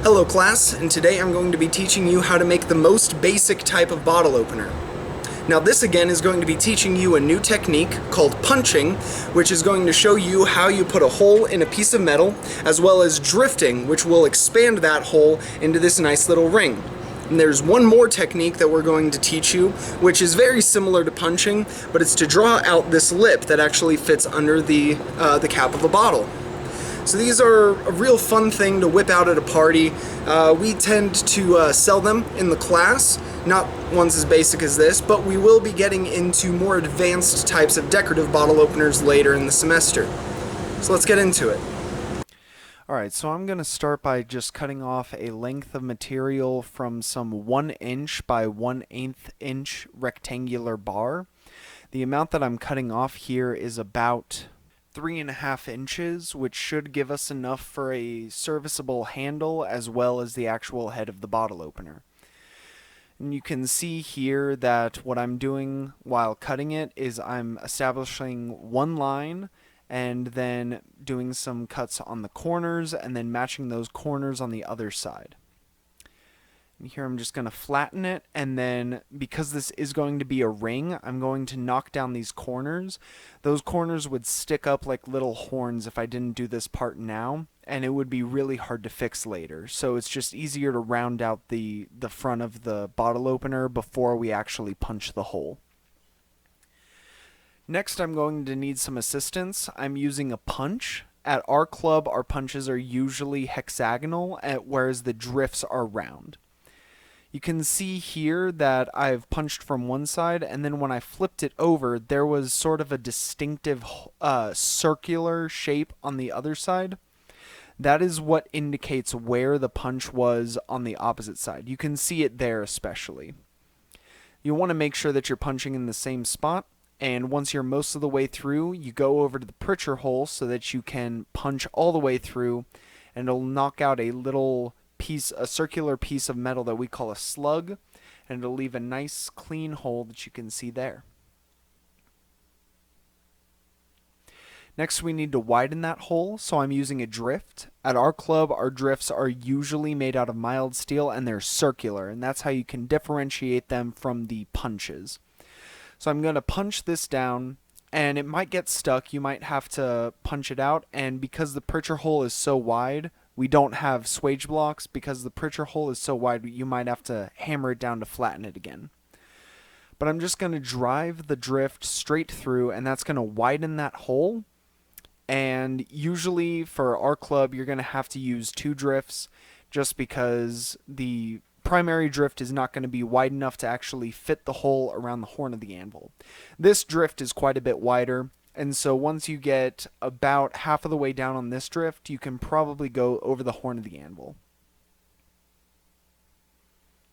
Hello class, and today I'm going to be teaching you how to make the most basic type of bottle opener. Now this again is going to be teaching you a new technique called punching, which is going to show you how you put a hole in a piece of metal, as well as drifting, which will expand that hole into this nice little ring. And there's one more technique that we're going to teach you, which is very similar to punching, but it's to draw out this lip that actually fits under the cap of a bottle. So these are a real fun thing to whip out at a party. We tend to sell them in the class, not ones as basic as this, but we will be getting into more advanced types of decorative bottle openers later in the semester. So let's get into it. Alright, so I'm going to start by just cutting off a length of material from some 1 inch by 1/8 inch rectangular bar. The amount that I'm cutting off here is about 3.5 inches, which should give us enough for a serviceable handle as well as the actual head of the bottle opener. And you can see here that what I'm doing while cutting it is I'm establishing one line and then doing some cuts on the corners and then matching those corners on the other side. And here I'm just going to flatten it, and then because this is going to be a ring, I'm going to knock down these corners. Those corners would stick up like little horns if I didn't do this part now, and it would be really hard to fix later. So it's just easier to round out the front of the bottle opener before we actually punch the hole. Next, I'm going to need some assistance. I'm using a punch. At our club, our punches are usually hexagonal, whereas the drifts are round. You can see here that I've punched from one side, and then when I flipped it over, there was sort of a distinctive circular shape on the other side. That is what indicates where the punch was on the opposite side. You can see it there especially. You want to make sure that you're punching in the same spot, and once you're most of the way through, you go over to the pritcher hole so that you can punch all the way through, and it'll knock out a circular piece of metal that we call a slug, and it'll leave a nice clean hole that you can see there. Next, we need to widen that hole, so I'm using a drift. At our club, our drifts are usually made out of mild steel and they're circular, and that's how you can differentiate them from the punches. So I'm going to punch this down, and it might get stuck. You might have to punch it out, and because the pritcher hole is so wide, we don't have swage blocks. Because the pritcher hole is so wide, you might have to hammer it down to flatten it again. But I'm just going to drive the drift straight through, and that's going to widen that hole. And usually for our club, you're going to have to use 2 drifts just because the primary drift is not going to be wide enough to actually fit the hole around the horn of the anvil. This drift is quite a bit wider, and so once you get about half of the way down on this drift, you can probably go over the horn of the anvil.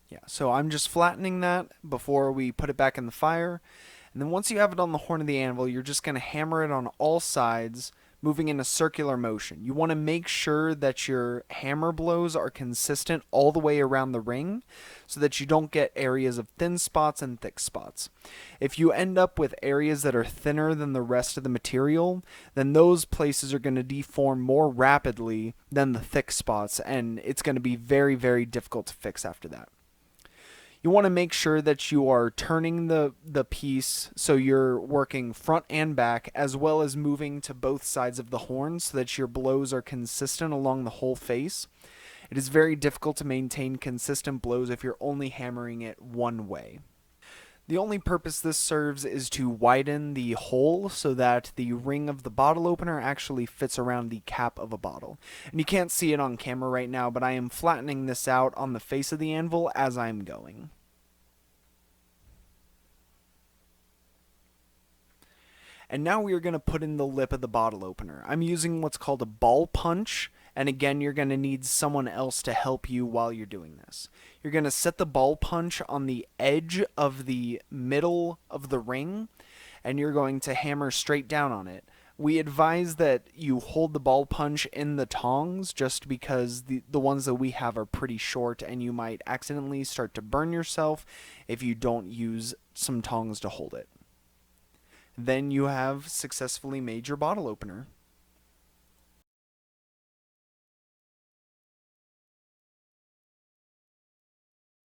Yeah, so I'm just flattening that before we put it back in the fire. And then once you have it on the horn of the anvil, you're just going to hammer it on all sides, moving in a circular motion. You want to make sure that your hammer blows are consistent all the way around the ring so that you don't get areas of thin spots and thick spots. If you end up with areas that are thinner than the rest of the material, then those places are going to deform more rapidly than the thick spots, and it's going to be very, very difficult to fix after that. You want to make sure that you are turning the piece so you're working front and back, as well as moving to both sides of the horn so that your blows are consistent along the whole face. It is very difficult to maintain consistent blows if you're only hammering it one way. The only purpose this serves is to widen the hole so that the ring of the bottle opener actually fits around the cap of a bottle. And you can't see it on camera right now, but I am flattening this out on the face of the anvil as I'm going. And now we are going to put in the lip of the bottle opener. I'm using what's called a ball punch, and again, you're going to need someone else to help you while you're doing this. You're going to set the ball punch on the edge of the middle of the ring, and you're going to hammer straight down on it. We advise that you hold the ball punch in the tongs just because the ones that we have are pretty short, and you might accidentally start to burn yourself if you don't use some tongs to hold it. Then you have successfully made your bottle opener.